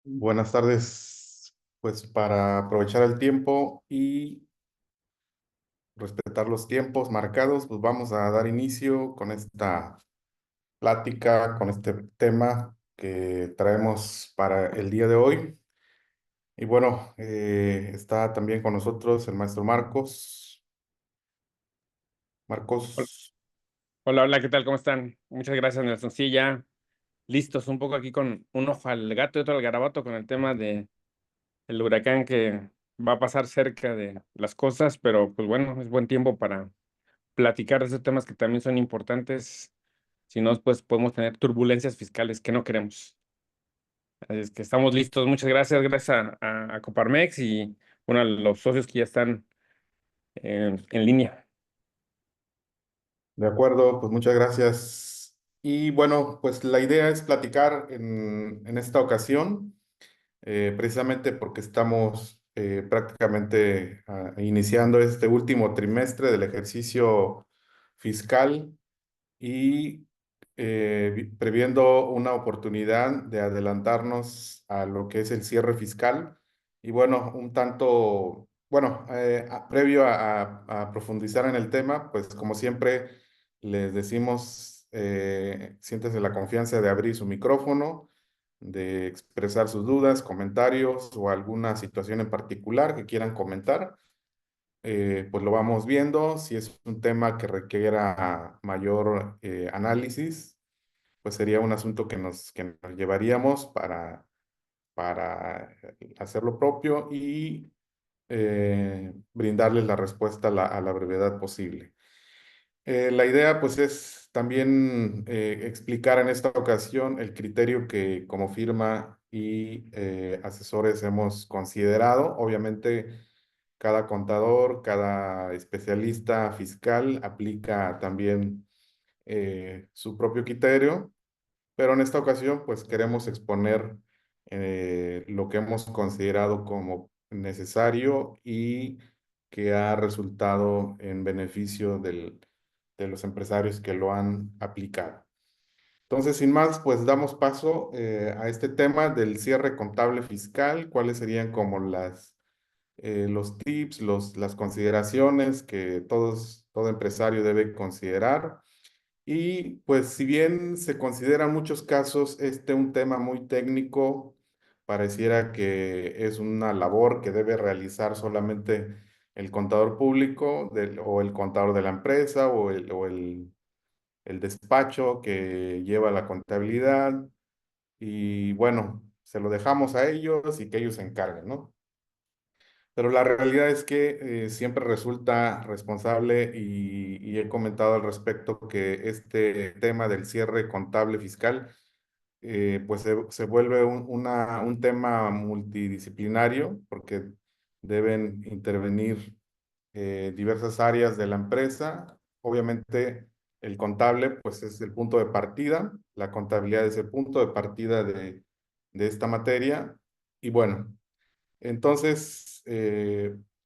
Buenas tardes, pues para aprovechar el tiempo y respetar los tiempos marcados, pues vamos a dar inicio con esta plática, con este tema que traemos para el día de hoy. Y bueno, está también con nosotros el maestro Marcos. Hol- Marcos, Hola, hola, ¿qué tal? ¿Cómo están? Muchas gracias, Nelson. Sí, ya listos un poco aquí con un ojo al gato y otro al garabato con el tema de el huracán que va a pasar cerca de las costas, pero pues bueno, es buen tiempo para platicar de esos temas que también son importantes. Si no, pues podemos tener turbulencias fiscales que no queremos. Así es que estamos listos. Muchas gracias, gracias a Coparmex y bueno, a los socios que ya están en línea. de acuerdo, pues muchas gracias. Y bueno, pues la idea es platicar en esta ocasión. Precisamente porque estamos prácticamente iniciando este último trimestre del ejercicio fiscal y previendo una oportunidad de adelantarnos a lo que es el cierre fiscal. Y bueno, un tanto, bueno, previo a profundizar en el tema, pues como siempre les decimos, siéntese la confianza de abrir su micrófono, de expresar sus dudas, comentarios o alguna situación en particular que quieran comentar. Pues lo vamos viendo. Si es un tema que requiera mayor análisis, pues sería un asunto que nos llevaríamos para hacer lo propio y brindarles la respuesta a la brevedad posible. La idea pues es también explicar en esta ocasión el criterio que como firma y asesores hemos considerado. Obviamente cada contador, cada especialista fiscal aplica también su propio criterio, pero en esta ocasión pues queremos exponer lo que hemos considerado como necesario y que ha resultado en beneficio de los empresarios que lo han aplicado. Entonces, sin más, pues damos paso a este tema del cierre contable fiscal, cuáles serían como los tips, las consideraciones que todo empresario debe considerar. Y pues si bien se considera en muchos casos este un tema muy técnico, pareciera que es una labor que debe realizar solamente el contador público o el contador de la empresa o el despacho que lleva la contabilidad. Y bueno, se lo dejamos a ellos y que ellos se encarguen, ¿no? Pero la realidad es que siempre resulta responsable y he comentado al respecto que este tema del cierre contable fiscal pues se vuelve un tema multidisciplinario porque deben intervenir diversas áreas de la empresa. Obviamente el contable pues es el punto de partida, la contabilidad es el punto de partida de esta materia y bueno. Entonces,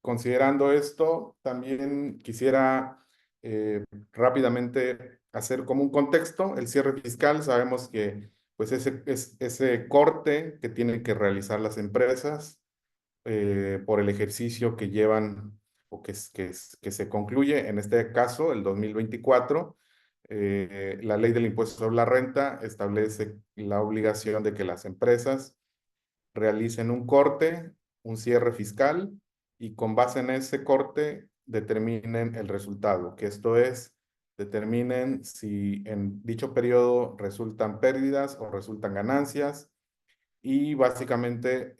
considerando esto, también quisiera rápidamente hacer como un contexto el cierre fiscal. Sabemos que pues ese corte que tienen que realizar las empresas por el ejercicio que llevan o que se concluye, en este caso, el 2024. La ley del impuesto sobre la renta establece la obligación de que las empresas realicen un corte, un cierre fiscal y con base en ese corte determinen el resultado, que esto es, determinen si en dicho periodo resultan pérdidas o resultan ganancias y básicamente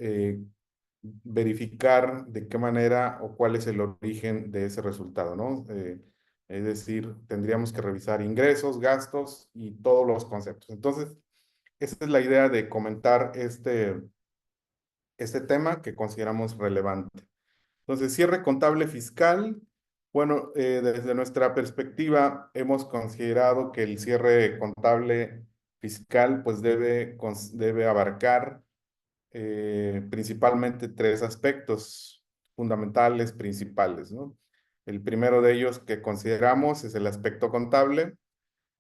verificar de qué manera o cuál es el origen de ese resultado, ¿no? Es decir, tendríamos que revisar ingresos, gastos y todos los conceptos. Entonces, esa es la idea de comentar este tema que consideramos relevante. Entonces, cierre contable fiscal. Bueno, desde nuestra perspectiva, hemos considerado que el cierre contable fiscal pues debe abarcar principalmente tres aspectos fundamentales, principales, ¿no? El primero de ellos que consideramos es el aspecto contable,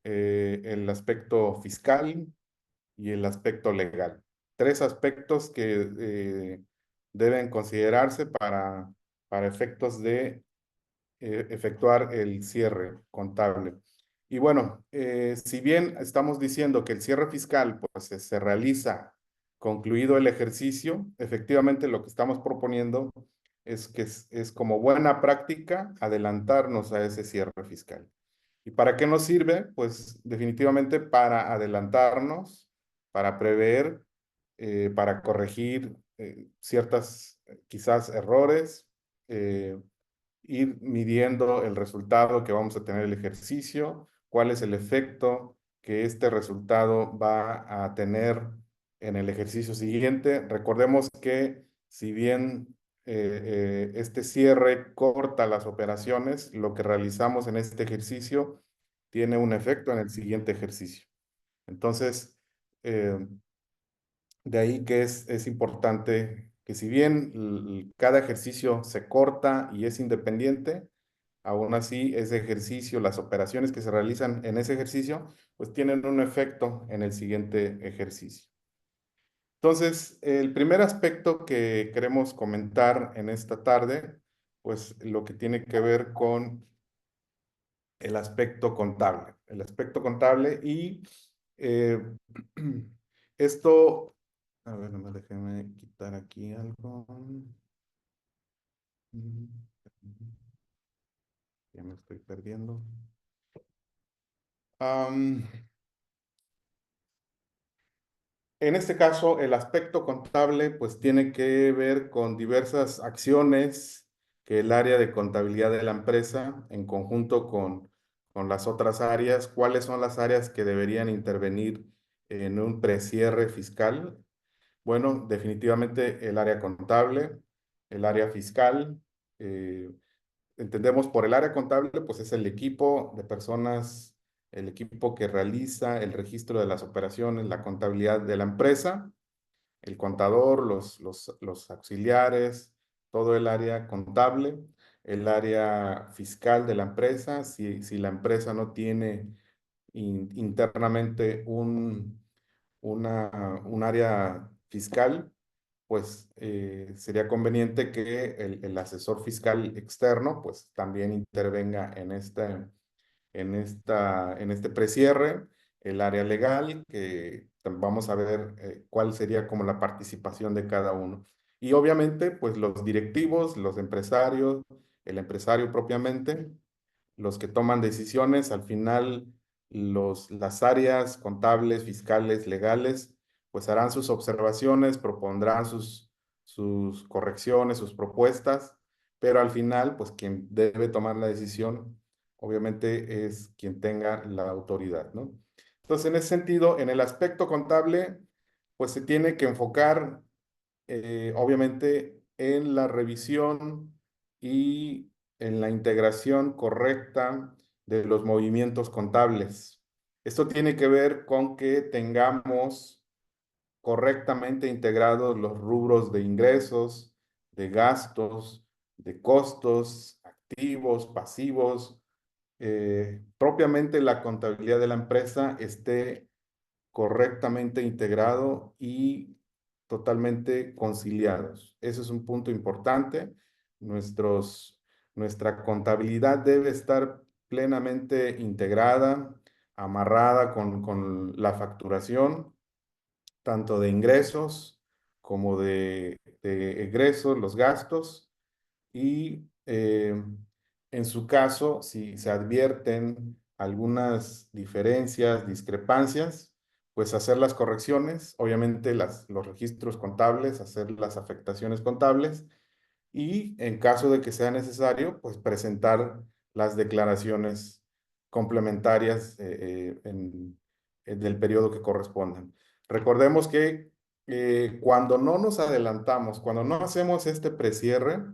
el aspecto fiscal y el aspecto legal. tres aspectos que deben considerarse para efectos de efectuar el cierre contable. Y bueno, si bien estamos diciendo que el cierre fiscal pues, se realiza concluido el ejercicio, efectivamente lo que estamos proponiendo es que es como buena práctica adelantarnos a ese cierre fiscal. ¿Y para qué nos sirve? Pues definitivamente para adelantarnos, para prever, para corregir ciertas quizás errores, ir midiendo el resultado que vamos a tener el ejercicio, cuál es el efecto que este resultado va a tener en el ejercicio siguiente. Recordemos que si bien este cierre corta las operaciones, lo que realizamos en este ejercicio tiene un efecto en el siguiente ejercicio. Entonces, eh, de ahí que es importante que si bien cada ejercicio se corta y es independiente, aún así ese ejercicio, las operaciones que se realizan en ese ejercicio, pues tienen un efecto en el siguiente ejercicio. Entonces, el primer aspecto que queremos comentar en esta tarde, pues lo que tiene que ver con el aspecto contable. El aspecto contable y eh, esto, a ver, nomás déjeme quitar aquí algo. Ya me estoy perdiendo. Am, en este caso, el aspecto contable pues tiene que ver con diversas acciones que el área de contabilidad de la empresa, en conjunto con las otras áreas, cuáles son las áreas que deberían intervenir en un precierre fiscal. Bueno, definitivamente el área contable, el área fiscal. eh, Entendemos por el área contable, pues es el equipo de personas, el equipo que realiza el registro de las operaciones, la contabilidad de la empresa, el contador, los auxiliares, todo el área contable, el área fiscal de la empresa. Si la empresa no tiene internamente un área fiscal, pues sería conveniente que el asesor fiscal externo pues también intervenga en este precierre, el área legal, que vamos a ver cuál sería como la participación de cada uno. Y obviamente pues los directivos, los empresarios, el empresario propiamente, los que toman decisiones, al final las áreas contables, fiscales, legales, pues harán sus observaciones, propondrán sus correcciones, sus propuestas, pero al final, pues quien debe tomar la decisión, obviamente, es quien tenga la autoridad, ¿no? Entonces, en ese sentido, en el aspecto contable, pues se tiene que enfocar, obviamente, en la revisión y en la integración correcta de los movimientos contables. Esto tiene que ver con que tengamos correctamente integrados los rubros de ingresos, de gastos, de costos, activos, pasivos. Propiamente la contabilidad de la empresa esté correctamente integrado y totalmente conciliados. Ese es un punto importante. Nuestra contabilidad debe estar plenamente integrada, amarrada con la facturación, tanto de ingresos como de egresos, los gastos, y en su caso, si se advierten algunas diferencias, discrepancias, pues hacer las correcciones, obviamente los registros contables, hacer las afectaciones contables y en caso de que sea necesario, pues presentar las declaraciones complementarias del periodo que correspondan. Recordemos que cuando no nos adelantamos, cuando no hacemos este precierre,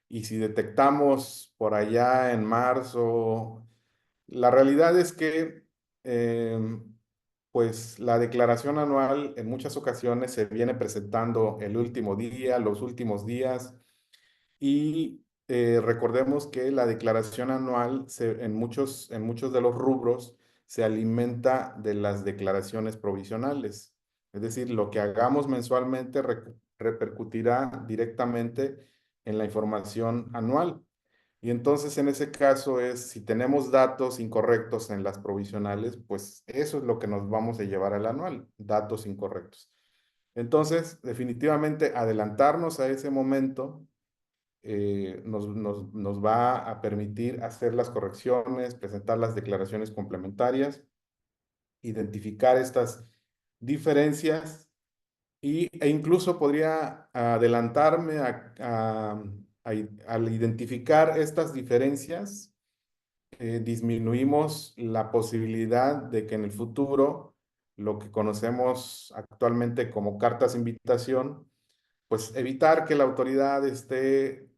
y si detectamos por allá en marzo, la realidad es que pues la declaración anual en muchas ocasiones se viene presentando el último día, los últimos días, y recordemos que la declaración anual en muchos de los rubros se alimenta de las declaraciones provisionales. Es decir, lo que hagamos mensualmente repercutirá directamente en la información anual. Y entonces en ese caso es, si tenemos datos incorrectos en las provisionales, pues eso es lo que nos vamos a llevar al anual, datos incorrectos. Entonces, definitivamente adelantarnos a ese momento nos va a permitir hacer las correcciones, presentar las declaraciones complementarias, identificar estas diferencias e incluso podría adelantarme al identificar estas diferencias, disminuimos la posibilidad de que en el futuro lo que conocemos actualmente como cartas de invitación, pues evitar que la autoridad esté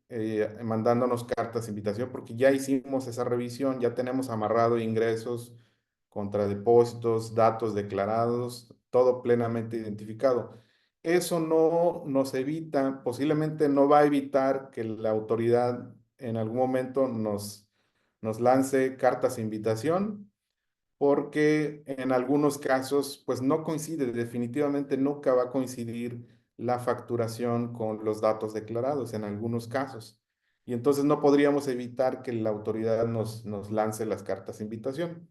mandándonos cartas de invitación porque ya hicimos esa revisión, ya tenemos amarrado ingresos, contradepósitos, datos declarados, todo plenamente identificado. Eso no nos evita, posiblemente no va a evitar que la autoridad en algún momento nos lance cartas de invitación, porque en algunos casos, pues no coincide, definitivamente nunca va a coincidir la facturación con los datos declarados en algunos casos. Y entonces no podríamos evitar que la autoridad nos lance las cartas de invitación.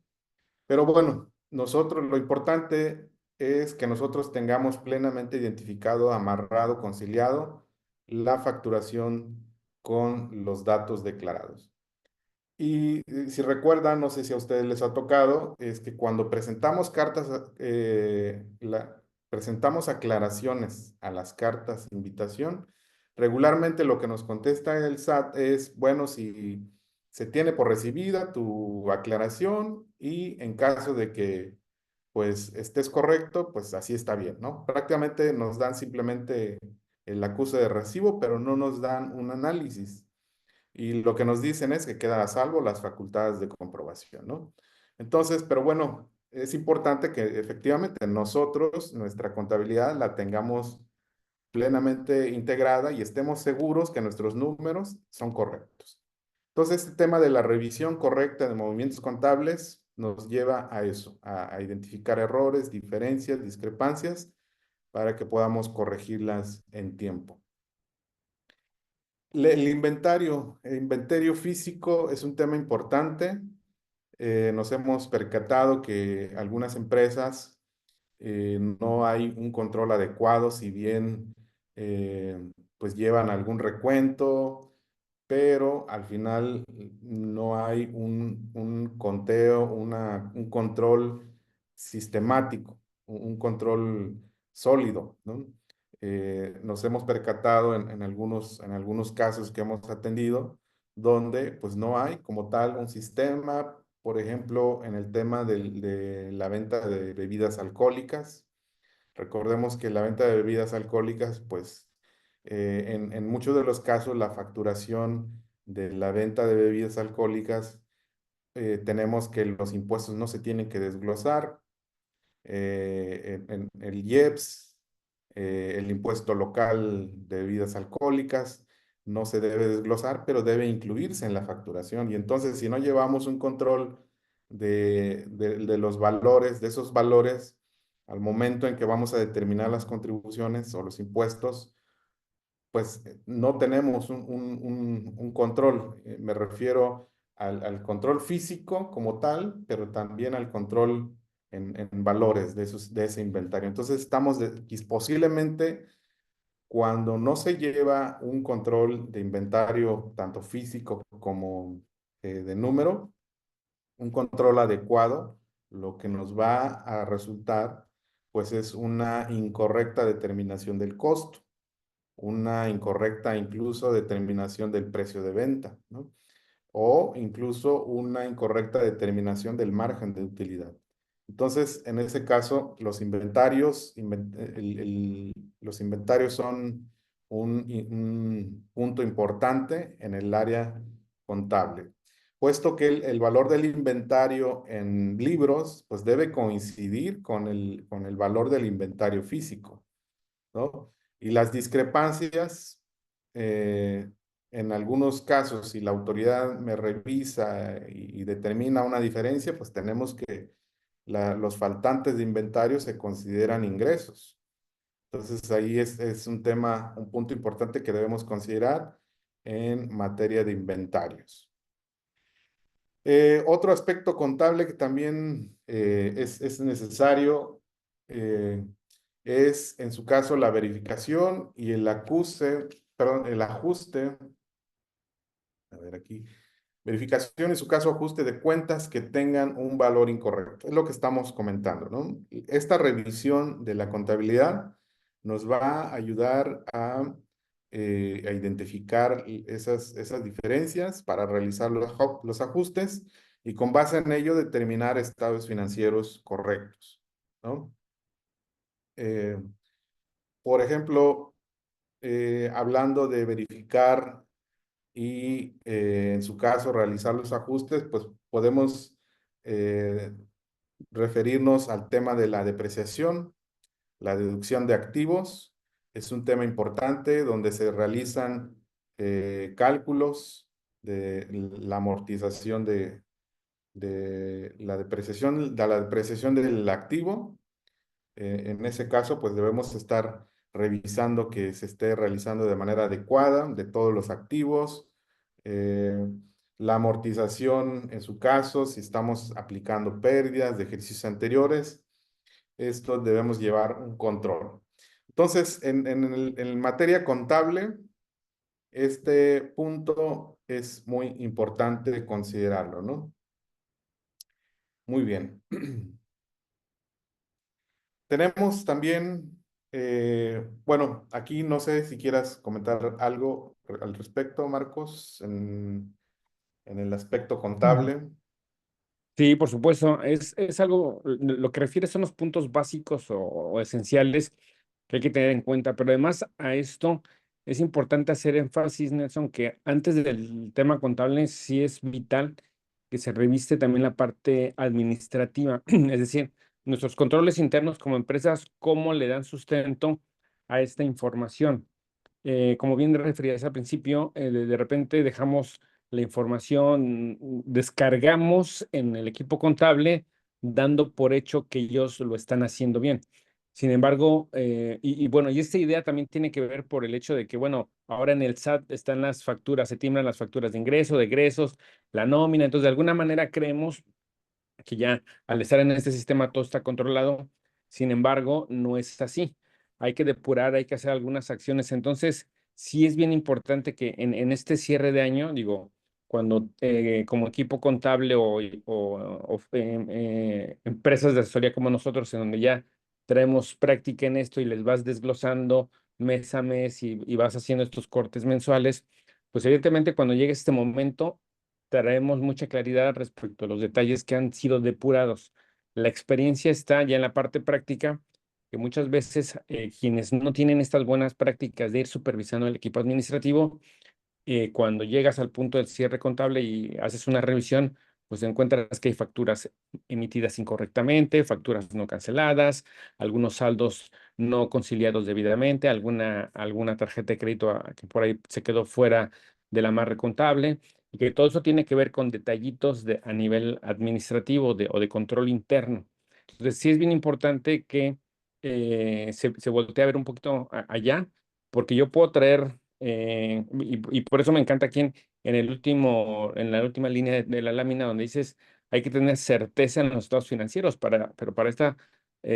Pero bueno, nosotros lo importante es que nosotros tengamos plenamente identificado, amarrado, conciliado la facturación con los datos declarados. Y si recuerdan, no sé si a ustedes les ha tocado, es que cuando presentamos cartas, presentamos aclaraciones a las cartas de invitación, regularmente lo que nos contesta el SAT es, bueno, si se tiene por recibida tu aclaración y en caso de que pues estés correcto, pues así está bien, ¿no? Prácticamente nos dan simplemente el acuse de recibo, pero no nos dan un análisis. Y lo que nos dicen es que quedan a salvo las facultades de comprobación, ¿no? Entonces, pero bueno, es importante que efectivamente nosotros, nuestra contabilidad, la tengamos plenamente integrada y estemos seguros que nuestros números son correctos. Entonces, este tema de la revisión correcta de movimientos contables nos lleva a eso, a identificar errores, diferencias, discrepancias, para que podamos corregirlas en tiempo. El inventario físico es un tema importante. Nos hemos percatado que algunas empresas no hay un control adecuado, si bien pues llevan algún recuento, pero al final no hay un conteo, un control sistemático, un control sólido, ¿no? Nos hemos percatado en algunos casos que hemos atendido, donde pues no hay como tal un sistema, por ejemplo, en el tema de la venta de bebidas alcohólicas. Recordemos que la venta de bebidas alcohólicas, pues en muchos de los casos la facturación de la venta de bebidas alcohólicas, tenemos que los impuestos no se tienen que desglosar, en el IEPS, el impuesto local de bebidas alcohólicas, no se debe desglosar, pero debe incluirse en la facturación. Y entonces, si no llevamos un control de los valores, de esos valores, al momento en que vamos a determinar las contribuciones o los impuestos, pues no tenemos un control. Me refiero al control físico como tal, pero también al control en valores de ese inventario. Entonces estamos posiblemente cuando no se lleva un control de inventario, tanto físico como de número, un control adecuado, lo que nos va a resultar, pues es una incorrecta determinación del costo, una incorrecta incluso determinación del precio de venta, ¿no? O incluso una incorrecta determinación del margen de utilidad. Entonces, en ese caso, los inventarios son un punto importante en el área contable, puesto que el valor del inventario en libros, pues debe coincidir con el valor del inventario físico, ¿no? Y las discrepancias, eh, en algunos casos, si la autoridad me revisa y determina una diferencia, pues tenemos que los faltantes de inventario se consideran ingresos. Entonces ahí es un tema, un punto importante que debemos considerar en materia de inventarios. Otro aspecto contable que también es necesario eh, es, en su caso, la verificación y el acuse, perdón, el ajuste. A ver aquí. Verificación, en su caso, ajuste de cuentas que tengan un valor incorrecto. Es lo que estamos comentando, ¿no? Esta revisión de la contabilidad nos va a ayudar a identificar esas diferencias para realizar los ajustes y con base en ello determinar estados financieros correctos, ¿no? Eh, por ejemplo, hablando de verificar y en su caso realizar los ajustes, pues podemos eh, referirnos al tema de la depreciación, la deducción de activos. Es un tema importante donde se realizan cálculos de la amortización de la depreciación del activo. En ese caso, pues debemos estar revisando que se esté realizando de manera adecuada de todos los activos. eh, la amortización, en su caso, si estamos aplicando pérdidas de ejercicios anteriores, esto debemos llevar un control. Entonces, en materia contable, este punto es muy importante considerarlo, ¿no? Muy bien. Tenemos también, bueno, aquí no sé si quieras comentar algo al respecto, Marcos, en el aspecto contable. Sí, por supuesto. Es algo, lo que refiere son los puntos básicos o esenciales que hay que tener en cuenta. Pero además a esto es importante hacer énfasis, Nelson, que antes del tema contable sí es vital que se reviste también la parte administrativa. Es decir, nuestros controles internos como empresas, cómo le dan sustento a esta información. Como bien referías al principio, de repente dejamos la información, descargamos en el equipo contable, dando por hecho que ellos lo están haciendo bien. Sin embargo, bueno, y esta idea también tiene que ver por el hecho de que, bueno, ahora en el SAT están las facturas, se timbran las facturas de ingreso, de egresos, la nómina, entonces de alguna manera creemos que ya al estar en este sistema todo está controlado. Sin embargo, no es así. Hay que depurar, hay que hacer algunas acciones. Entonces, sí es bien importante que en este cierre de año, digo, cuando como equipo contable o empresas de asesoría como nosotros, en donde ya traemos práctica en esto y les vas desglosando mes a mes y vas haciendo estos cortes mensuales, pues evidentemente cuando llegue este momento traemos mucha claridad respecto a los detalles que han sido depurados. La experiencia está ya en la parte práctica, que muchas veces quienes no tienen estas buenas prácticas de ir supervisando el equipo administrativo, cuando llegas al punto del cierre contable y haces una revisión, pues encuentras que hay facturas emitidas incorrectamente, facturas no canceladas, algunos saldos no conciliados debidamente, alguna tarjeta de crédito que por ahí se quedó fuera del amarre contable, y que todo eso tiene que ver con detallitos a nivel administrativo o de control interno. Entonces, sí es bien importante que se voltee a ver un poquito allá, porque yo puedo traer y por eso me encanta aquí en la última línea de la lámina donde dices, hay que tener certeza en los estados financieros, pero para esta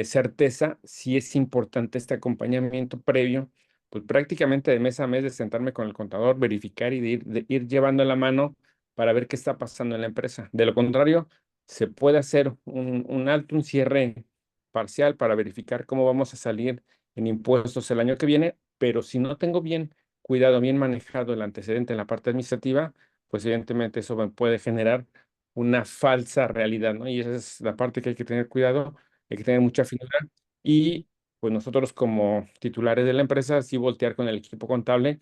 certeza sí es importante este acompañamiento previo, pues prácticamente de mes a mes de sentarme con el contador, verificar y de ir llevando la mano para ver qué está pasando en la empresa. De lo contrario, se puede hacer un alto, un cierre parcial para verificar cómo vamos a salir en impuestos el año que viene, pero si no tengo bien cuidado, bien manejado el antecedente en la parte administrativa, pues evidentemente eso me puede generar una falsa realidad, ¿no? Y esa es la parte que hay que tener cuidado, hay que tener mucha finura y pues nosotros como titulares de la empresa sí voltear con el equipo contable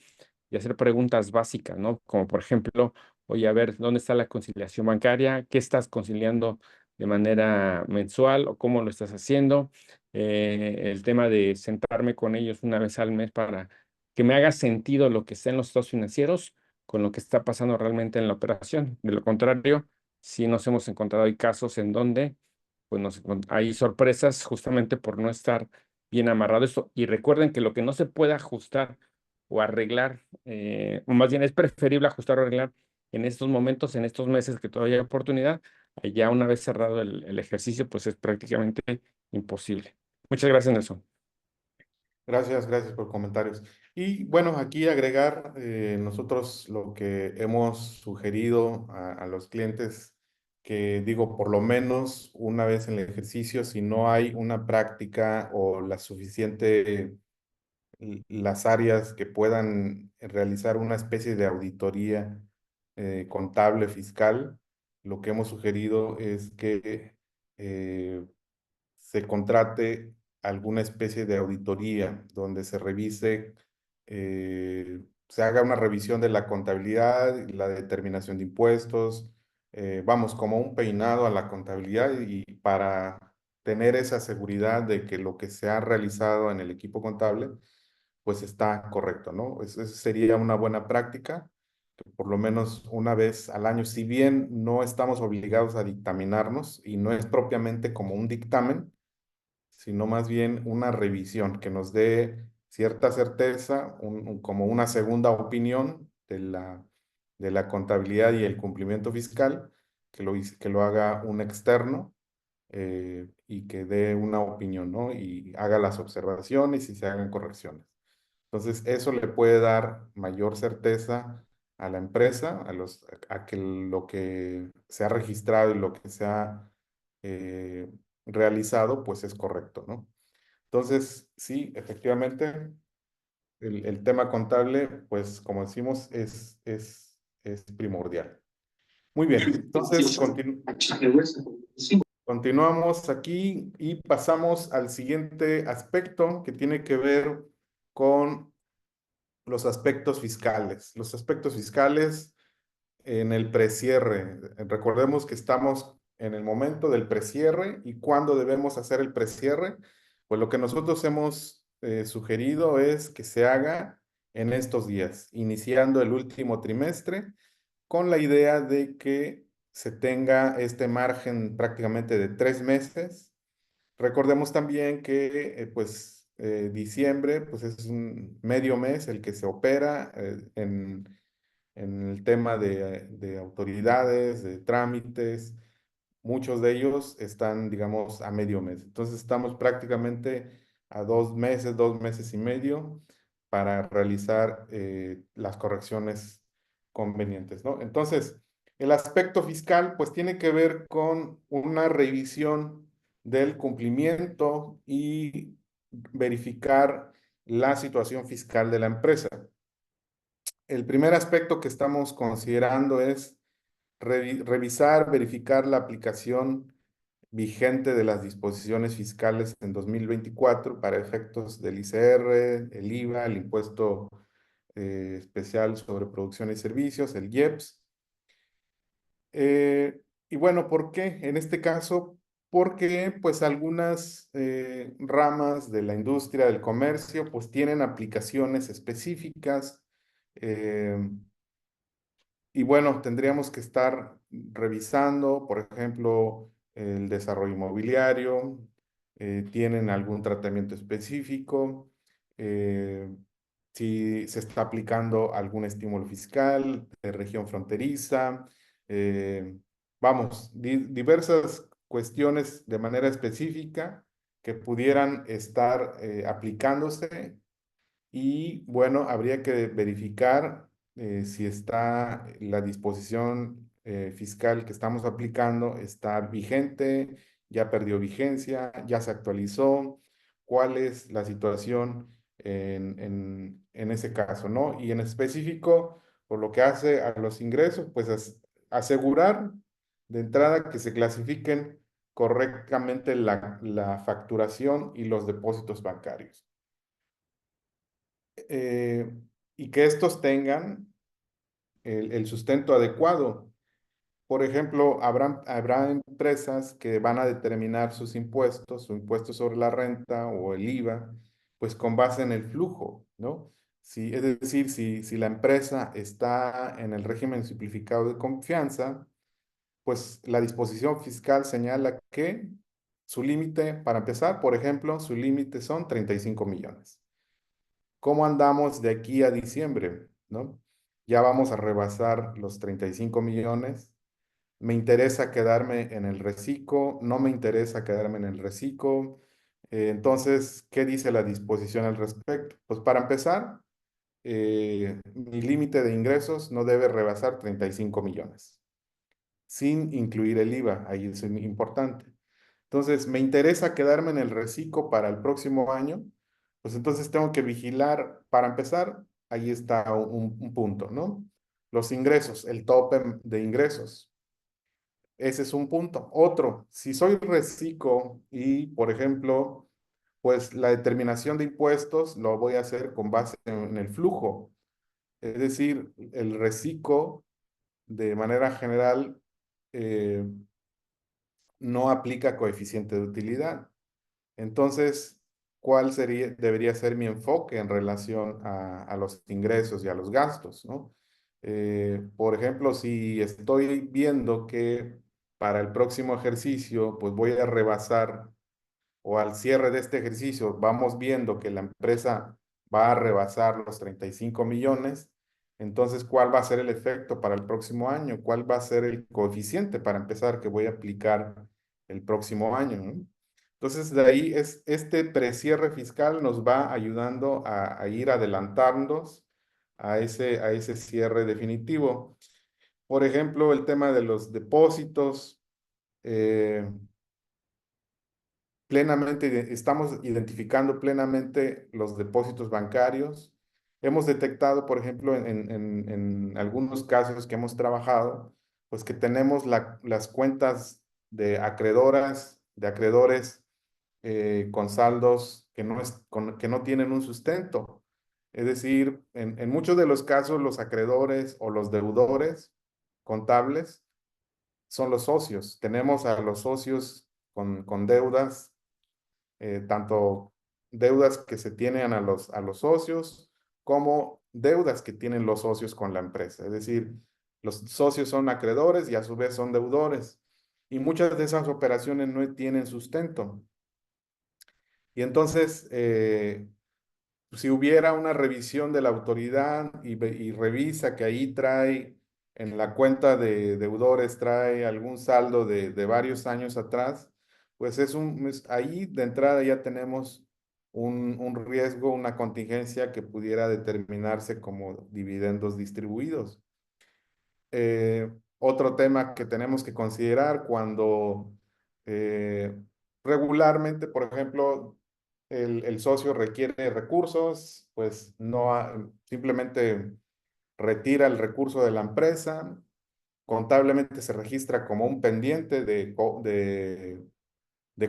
y hacer preguntas básicas, ¿no? Como por ejemplo, oye, a ver, ¿dónde está la conciliación bancaria? ¿Qué estás conciliando de manera mensual o cómo lo estás haciendo? El tema de sentarme con ellos una vez al mes para que me haga sentido lo que está en los estados financieros con lo que está pasando realmente en la operación. De lo contrario, sí nos hemos encontrado, hay casos en donde pues hay sorpresas justamente por no estar bien amarrado eso. Y recuerden que lo que no se puede ajustar o arreglar, o más bien es preferible ajustar o arreglar en estos momentos, en estos meses que todavía hay oportunidad, ya una vez cerrado el ejercicio, pues es prácticamente imposible. Muchas gracias, Nelson. Gracias, gracias por comentarios. Y bueno, aquí agregar nosotros lo que hemos sugerido a los clientes, que digo, por lo menos una vez en el ejercicio, si no hay una práctica o la suficiente, las áreas que puedan realizar una especie de auditoría contable, fiscal, lo que hemos sugerido es que se contrate alguna especie de auditoría donde se revise, se haga una revisión de la contabilidad y la determinación de impuestos, vamos, como un peinado a la contabilidad y para tener esa seguridad de que lo que se ha realizado en el equipo contable, pues está correcto, ¿no? Eso sería una buena práctica, que por lo menos una vez al año, si bien no estamos obligados a dictaminarnos y no es propiamente como un dictamen, sino más bien una revisión que nos dé cierta certeza, como una segunda opinión de la contabilidad y el cumplimiento fiscal, que lo haga un externo y que dé una opinión, ¿no? Y haga las observaciones y se hagan correcciones. Entonces, eso le puede dar mayor certeza a la empresa, a que lo que se ha registrado y lo que se ha eh, realizado, pues es correcto, ¿no? Entonces, sí, efectivamente, el tema contable, pues como decimos, es primordial. Muy bien, entonces continuamos aquí y pasamos al siguiente aspecto que tiene que ver con los aspectos fiscales. Los aspectos fiscales en el precierre. Recordemos que estamos en el momento del precierre y cuándo debemos hacer el precierre. Pues lo que nosotros hemos sugerido es que se haga en estos días, iniciando el último trimestre, con la idea de que se tenga este margen prácticamente de 3 meses. Recordemos también que diciembre pues es un medio mes el que se opera en el tema de autoridades, de trámites. Muchos de ellos están, digamos, a medio mes. Entonces estamos prácticamente a 2 meses, 2 meses y medio para realizar las correcciones convenientes, ¿no? Entonces, el aspecto fiscal, pues tiene que ver con una revisión del cumplimiento y verificar la situación fiscal de la empresa. El primer aspecto que estamos considerando es revisar, verificar la aplicación vigente de las disposiciones fiscales en 2024 para efectos del ICR, el IVA, el impuesto especial sobre producción y servicios, el IEPS. Y bueno, ¿por qué? En este caso, porque pues algunas ramas de la industria del comercio pues tienen aplicaciones específicas. eh, y bueno, tendríamos que estar revisando, por ejemplo, el desarrollo inmobiliario, tienen algún tratamiento específico, eh, si se está aplicando algún estímulo fiscal de región fronteriza, eh, vamos, diversas cuestiones de manera específica que pudieran estar aplicándose y bueno, habría que verificar si está la disposición fiscal que estamos aplicando, está vigente, ya perdió vigencia, ya se actualizó, cuál es la situación en ese caso, ¿no? Y en específico, por lo que hace a los ingresos, pues asegurar de entrada que se clasifiquen correctamente la facturación y los depósitos bancarios eh, y que estos tengan el sustento adecuado. Por ejemplo, habrá empresas que van a determinar sus impuestos, su impuesto sobre la renta o el IVA, pues con base en el flujo, ¿no? Si, es decir, si la empresa está en el régimen simplificado de confianza, pues la disposición fiscal señala que Su límite, para empezar, por ejemplo, su límite son 35 millones. ¿Cómo andamos de aquí a diciembre? ¿No? Ya vamos a rebasar los 35 millones. Me interesa quedarme en el reciclo, no me interesa quedarme en el reciclo. Entonces, ¿qué dice la disposición al respecto? Pues para empezar, mi límite de ingresos no debe rebasar 35 millones, sin incluir el IVA, ahí es importante. Entonces, me interesa quedarme en el reciclo para el próximo año, pues entonces tengo que vigilar, para empezar, ahí está un punto, ¿no? Los ingresos, el tope de ingresos. Ese es un punto. Otro, si soy reciclo y, por ejemplo, pues la determinación de impuestos lo voy a hacer con base en el flujo. Es decir, el reciclo de manera general eh, no aplica coeficiente de utilidad. Entonces, ¿cuál debería ser mi enfoque en relación a los ingresos y a los gastos, ¿no? Por ejemplo, si estoy viendo que para el próximo ejercicio, pues voy a rebasar o al cierre de este ejercicio vamos viendo que la empresa va a rebasar los 35 millones, entonces, ¿cuál va a ser el efecto para el próximo año? ¿Cuál va a ser el coeficiente para empezar que voy a aplicar el próximo año, ¿no? Entonces, de ahí este precierre fiscal nos va ayudando a ir adelantándonos a ese cierre definitivo. Por ejemplo, el tema de los depósitos. eh, Estamos identificando plenamente los depósitos bancarios. Hemos detectado, por ejemplo, en algunos casos que hemos trabajado, pues que tenemos las cuentas de acreedoras, de acreedores con saldos que no tienen un sustento. Es decir, en muchos de los casos, los acreedores o los deudores contables son los socios. Tenemos a los socios con deudas tanto deudas que se tienen a los socios como deudas que tienen los socios con la empresa. Es decir, los socios son acreedores y a su vez son deudores. Y muchas de esas operaciones no tienen sustento. Y entonces, si hubiera una revisión de la autoridad y revisa que ahí trae, en la cuenta de deudores trae algún saldo de varios años atrás, pues ahí de entrada ya tenemos un riesgo, una contingencia que pudiera determinarse como dividendos distribuidos. Otro tema que tenemos que considerar cuando eh, regularmente, por ejemplo, el socio requiere recursos, pues simplemente retira el recurso de la empresa, contablemente se registra como un pendiente de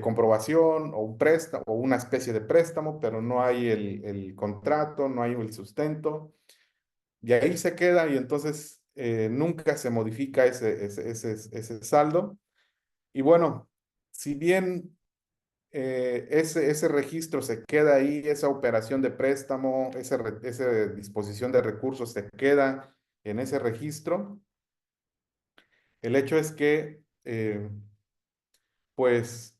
comprobación o un préstamo o una especie de préstamo, pero no hay el contrato, no hay el sustento. Y ahí se queda y entonces nunca se modifica ese saldo. Y bueno, si bien ese registro se queda ahí, esa operación de préstamo, esa disposición de recursos se queda en ese registro, el hecho es que pues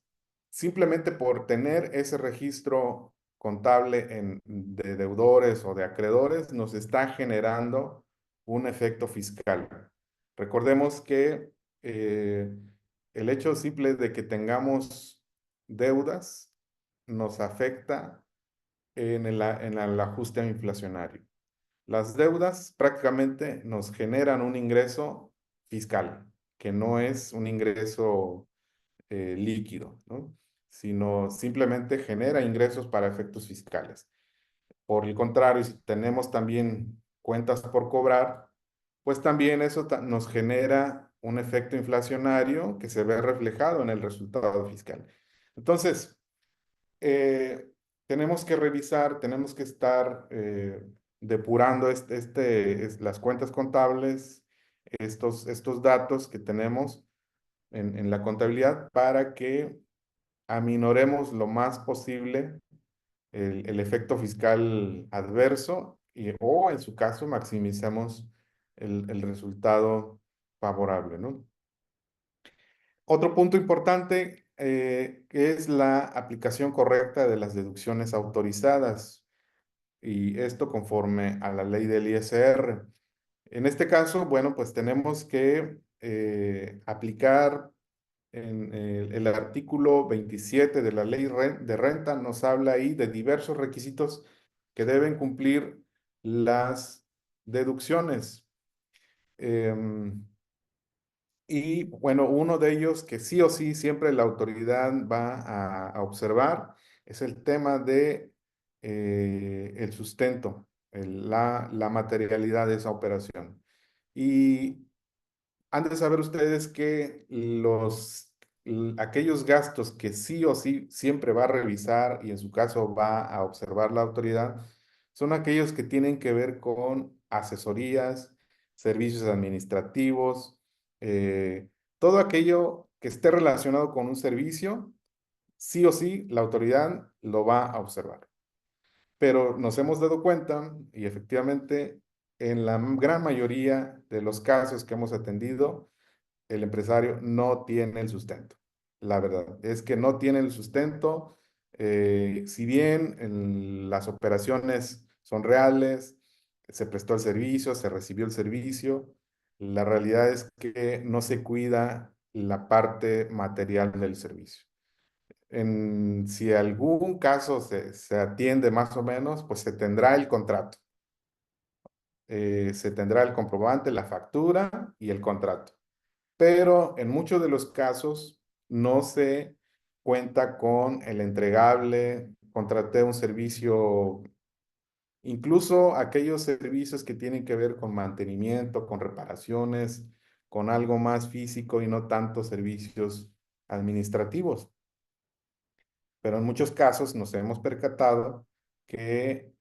simplemente por tener ese registro contable de deudores o de acreedores, nos está generando un efecto fiscal. Recordemos que eh, el hecho simple de que tengamos deudas nos afecta en el ajuste inflacionario. Las deudas prácticamente nos generan un ingreso fiscal, que no es un ingreso líquido, ¿no? Sino simplemente genera ingresos para efectos fiscales. Por el contrario, si tenemos también cuentas por cobrar, pues también eso nos genera un efecto inflacionario que se ve reflejado en el resultado fiscal. Entonces, eh, tenemos que revisar, tenemos que estar depurando las cuentas contables, estos datos que tenemos en la contabilidad para que aminoremos lo más posible el efecto fiscal adverso o en su caso maximicemos el resultado favorable, ¿no? Otro punto importante, que es la aplicación correcta de las deducciones autorizadas, y esto conforme a la ley del ISR. En este caso, bueno, pues tenemos que aplicar en el artículo 27 de la ley de renta, nos habla ahí de diversos requisitos que deben cumplir las deducciones. Em, y bueno, uno de ellos que sí o sí siempre la autoridad va a observar es el tema de el sustento, la materialidad de esa operación. Y han de saber ustedes que aquellos gastos que sí o sí siempre va a revisar y en su caso va a observar la autoridad, son aquellos que tienen que ver con asesorías, servicios administrativos, eh, todo aquello que esté relacionado con un servicio, sí o sí la autoridad lo va a observar. Pero nos hemos dado cuenta y efectivamente en la gran mayoría de los casos que hemos atendido, el empresario no tiene el sustento. La verdad es que no tiene el sustento. Si bien las operaciones son reales, se prestó el servicio, se recibió el servicio, la realidad es que no se cuida la parte material del servicio. Si algún caso se atiende más o menos, pues se tendrá el contrato, se tendrá el comprobante, la factura y el contrato, pero en muchos de los casos no se cuenta con el entregable, contraté un servicio, incluso aquellos servicios que tienen que ver con mantenimiento, con reparaciones, con algo más físico y no tanto servicios administrativos. Pero en muchos casos nos hemos percatado que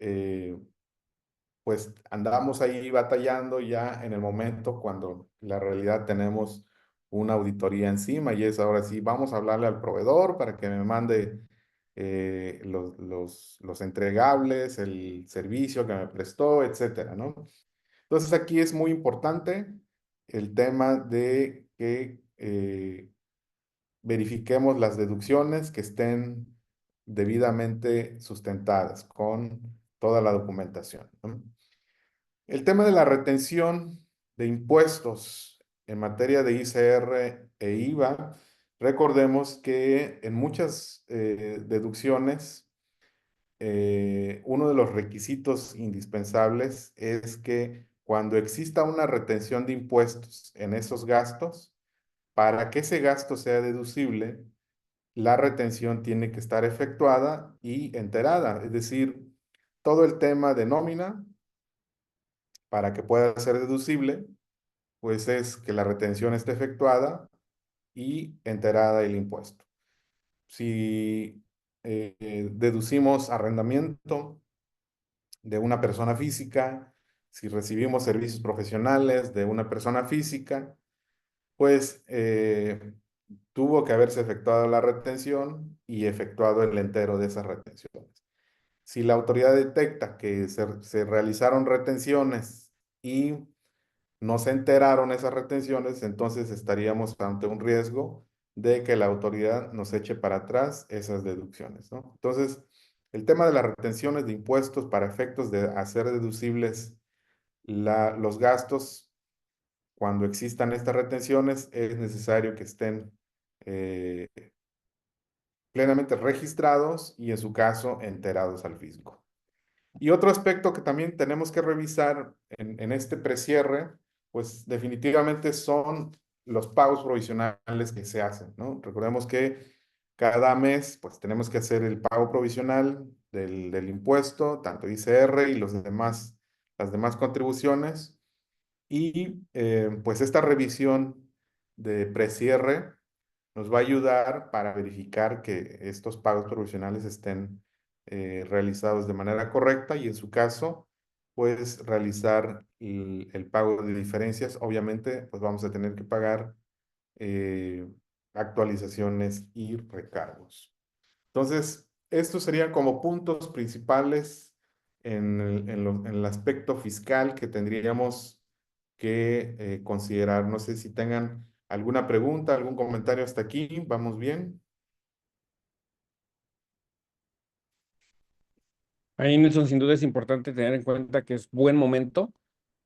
pues andamos ahí batallando ya en el momento cuando la realidad tenemos una auditoría encima y es ahora sí, vamos a hablarle al proveedor para que me mande los entregables, el servicio que me prestó, etcétera, ¿no? Entonces aquí es muy importante el tema de que verifiquemos las deducciones que estén debidamente sustentadas con toda la documentación, ¿no? El tema de la retención de impuestos en materia de ICR e IVA, recordemos que en muchas deducciones, uno de los requisitos indispensables es que cuando exista una retención de impuestos en esos gastos, para que ese gasto sea deducible, la retención tiene que estar efectuada y enterada, es decir, todo el tema de nómina para que pueda ser deducible, pues es que la retención esté efectuada y enterada el impuesto. Si deducimos arrendamiento de una persona física, si recibimos servicios profesionales de una persona física, pues tuvo que haberse efectuado la retención y efectuado el entero de esas retenciones. Si la autoridad detecta que se realizaron retenciones y no se enteraron esas retenciones, entonces estaríamos ante un riesgo de que la autoridad nos eche para atrás esas deducciones, ¿no? Entonces, el tema de las retenciones de impuestos para efectos de hacer deducibles los gastos, cuando existan estas retenciones, es necesario que estén eh, plenamente registrados y en su caso enterados al fisco. Y otro aspecto que también tenemos que revisar en este precierre, pues definitivamente son los pagos provisionales que se hacen, ¿no? Recordemos que cada mes, pues tenemos que hacer el pago provisional del impuesto, tanto ICR y las demás contribuciones. Y pues esta revisión de precierre nos va a ayudar para verificar que estos pagos provisionales estén realizados de manera correcta y en su caso, pues realizar el pago de diferencias. Obviamente, pues vamos a tener que pagar eh, actualizaciones y recargos. Entonces, estos serían como puntos principales en el aspecto fiscal que tendríamos que considerar. No sé si tengan alguna pregunta, algún comentario hasta aquí. ¿Vamos bien? Ahí, Nelson, sin duda es importante tener en cuenta que es buen momento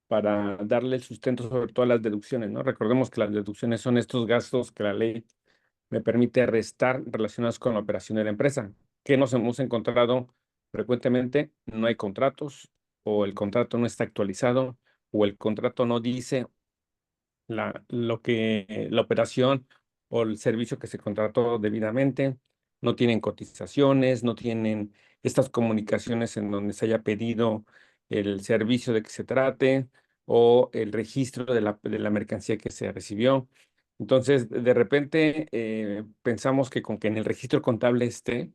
para darle el sustento sobre todo a las deducciones, ¿no? Recordemos que las deducciones son estos gastos que la ley me permite restar relacionados con la operación de la empresa. ¿Qué nos hemos encontrado frecuentemente? No hay contratos, o el contrato no está actualizado, o el contrato no dice la operación o el servicio que se contrató debidamente, no tienen cotizaciones, no tienen estas comunicaciones en donde se haya pedido el servicio de que se trate o el registro de la mercancía que se recibió. Entonces, de repente, pensamos que con que en el registro contable esté,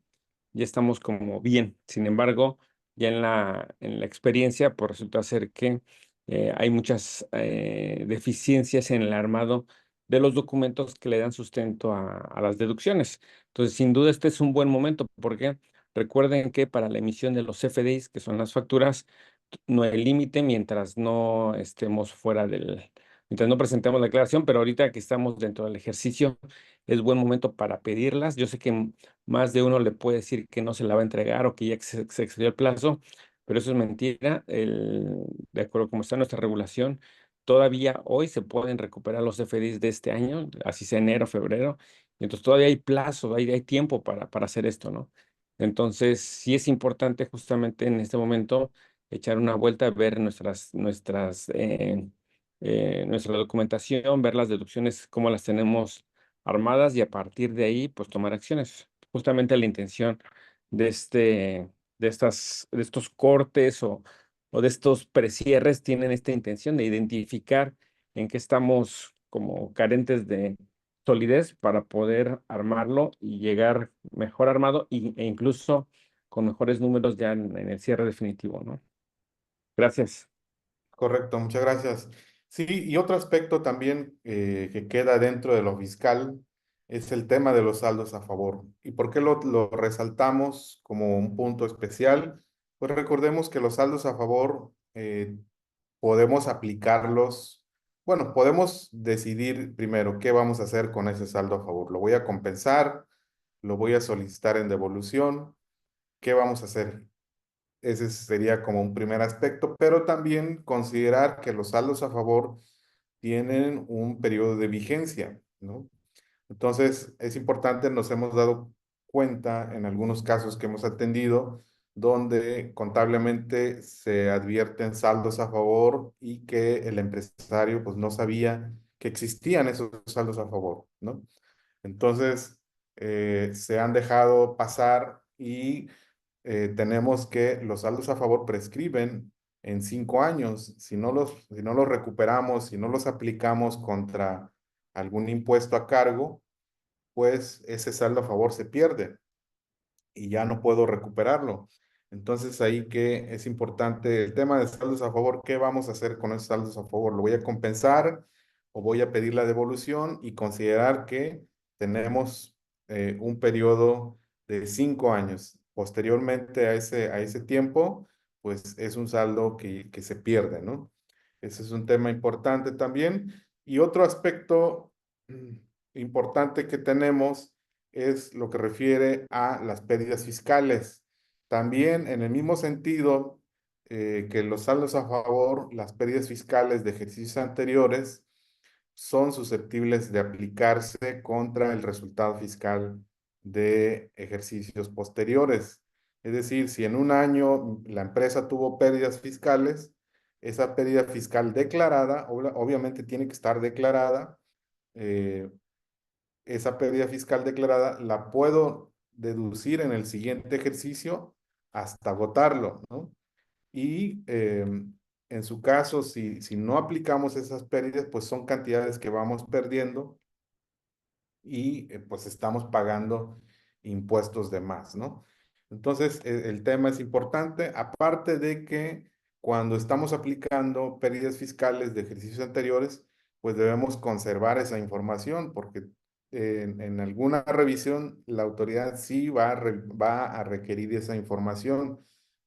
ya estamos como bien. Sin embargo, ya en la experiencia, pues resulta ser que hay muchas deficiencias en el armado de los documentos que le dan sustento a las deducciones. Entonces, sin duda, este es un buen momento porque recuerden que para la emisión de los CFDIs, que son las facturas, no hay límite mientras no estemos mientras no presentemos la declaración, pero ahorita que estamos dentro del ejercicio, es buen momento para pedirlas. Yo sé que más de uno le puede decir que no se la va a entregar o que ya se excedió el plazo, pero eso es mentira. De acuerdo como está nuestra regulación, todavía hoy se pueden recuperar los FDIs de este año, así sea enero, febrero, y entonces todavía hay plazo, hay tiempo para hacer esto, ¿no? Entonces, sí es importante justamente en este momento echar una vuelta, ver nuestra documentación, ver las deducciones, cómo las tenemos armadas y a partir de ahí, pues tomar acciones. Justamente la intención de de estos cortes o de estos precierres tienen esta intención de identificar en qué estamos como carentes de solidez para poder armarlo y llegar mejor armado e incluso con mejores números ya en el cierre definitivo, ¿no? Gracias. Correcto, muchas gracias. Sí, y otro aspecto también que queda dentro de lo fiscal es el tema de los saldos a favor. ¿Y por qué lo resaltamos como un punto especial? Pues recordemos que los saldos a favor podemos aplicarlos, bueno, podemos decidir primero qué vamos a hacer con ese saldo a favor. ¿Lo voy a compensar? ¿Lo voy a solicitar en devolución? ¿Qué vamos a hacer? Ese sería como un primer aspecto, pero también considerar que los saldos a favor tienen un periodo de vigencia, ¿no? Entonces, es importante, nos hemos dado cuenta en algunos casos que hemos atendido, donde contablemente se advierten saldos a favor y que el empresario pues no sabía que existían esos saldos a favor, ¿no? Entonces, se han dejado pasar y tenemos que los saldos a favor prescriben en 5 años. Si no los recuperamos, si no los aplicamos contra algún impuesto a cargo, pues ese saldo a favor se pierde y ya no puedo recuperarlo. Entonces ahí que es importante el tema de saldos a favor, ¿qué vamos a hacer con esos saldos a favor? ¿Lo voy a compensar o voy a pedir la devolución y considerar que tenemos un periodo de 5 años? Posteriormente a ese tiempo, pues es un saldo que se pierde, ¿no? Ese es un tema importante también. Y otro aspecto importante que tenemos es lo que refiere a las pérdidas fiscales. También en el mismo sentido que los saldos a favor, las pérdidas fiscales de ejercicios anteriores son susceptibles de aplicarse contra el resultado fiscal de ejercicios posteriores. Es decir, si en un año la empresa tuvo pérdidas fiscales, esa pérdida fiscal declarada, obviamente tiene que estar declarada, eh, esa pérdida fiscal declarada la puedo deducir en el siguiente ejercicio hasta agotarlo, ¿no? Y en su caso, si no aplicamos esas pérdidas, pues son cantidades que vamos perdiendo y pues estamos pagando impuestos de más, ¿no? Entonces, el tema es importante, aparte de que cuando estamos aplicando pérdidas fiscales de ejercicios anteriores, pues debemos conservar esa información porque en alguna revisión la autoridad sí va a requerir esa información,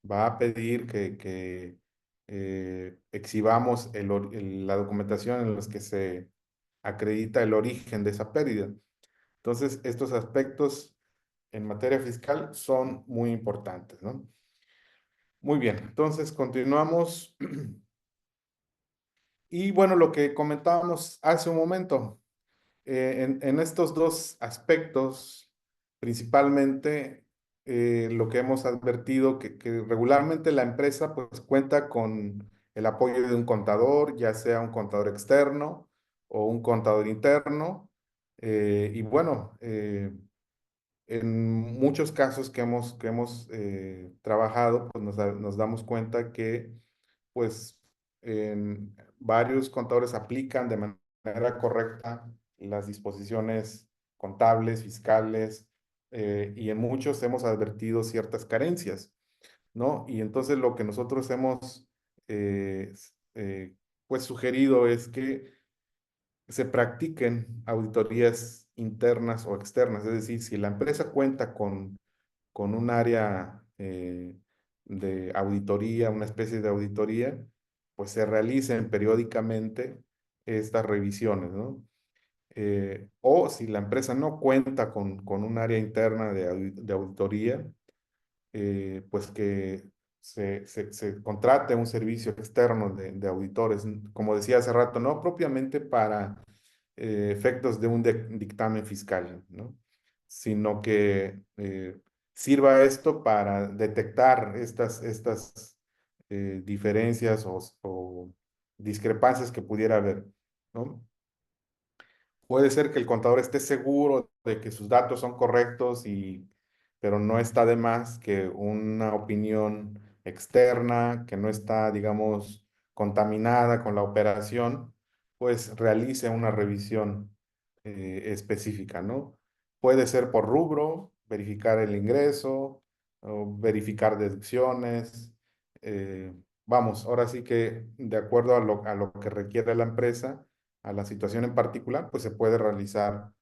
va a pedir que exhibamos la documentación en los que se acredita el origen de esa pérdida. Entonces, estos aspectos en materia fiscal son muy importantes, ¿no? Muy bien, entonces continuamos. Y bueno, lo que comentábamos hace un momento, en estos dos aspectos, principalmente lo que hemos advertido, que regularmente la empresa pues cuenta con el apoyo de un contador, ya sea un contador externo o un contador interno. Y bueno, en muchos casos que hemos trabajado, pues nos damos cuenta que pues varios contadores aplican de manera correcta las disposiciones contables, fiscales, y en muchos hemos advertido ciertas carencias, ¿no? Y entonces lo que nosotros hemos pues sugerido es que se practiquen auditorías internas o externas, es decir, si la empresa cuenta con un área de auditoría, una especie de auditoría, pues se realicen periódicamente estas revisiones, ¿no? O si la empresa no cuenta con un área interna de auditoría, pues que se contrate un servicio externo de auditores, como decía hace rato, no propiamente para efectos de un dictamen fiscal, ¿no? Sino que sirva esto para detectar estas diferencias o discrepancias que pudiera haber, ¿no? Puede ser que el contador esté seguro de que sus datos son correctos pero no está de más que una opinión externa que no está, digamos, contaminada con la operación, pues realice una revisión específica, ¿no? Puede ser por rubro, verificar el ingreso, o verificar deducciones. Vamos, ahora sí que de acuerdo a lo que requiere la empresa, a la situación en particular, pues se puede realizar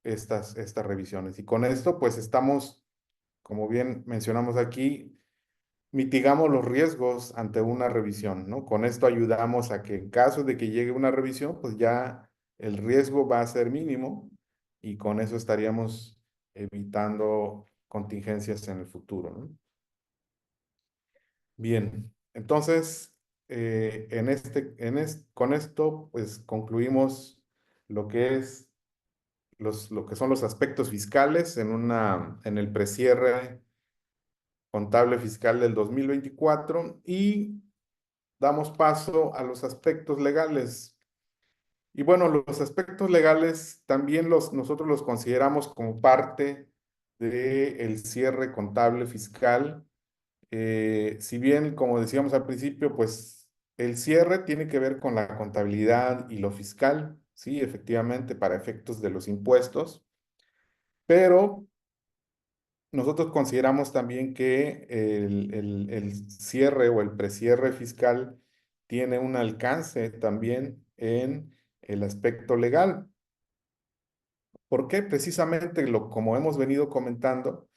estas revisiones. Y con esto, pues estamos, como bien mencionamos aquí, mitigamos los riesgos ante una revisión, ¿no? Con esto ayudamos a que en caso de que llegue una revisión, pues ya el riesgo va a ser mínimo y con eso estaríamos evitando contingencias en el futuro, ¿no? Bien, entonces, con esto, pues concluimos lo que es lo que son los aspectos fiscales en el precierre contable fiscal del 2024 y damos paso a los aspectos legales. Y bueno, los aspectos legales también nosotros los consideramos como parte del cierre contable fiscal. Si bien, como decíamos al principio, pues el cierre tiene que ver con la contabilidad y lo fiscal, sí, efectivamente, para efectos de los impuestos, pero nosotros consideramos también que el cierre o el precierre fiscal tiene un alcance también en el aspecto legal. ¿Por qué? Precisamente como hemos venido comentando,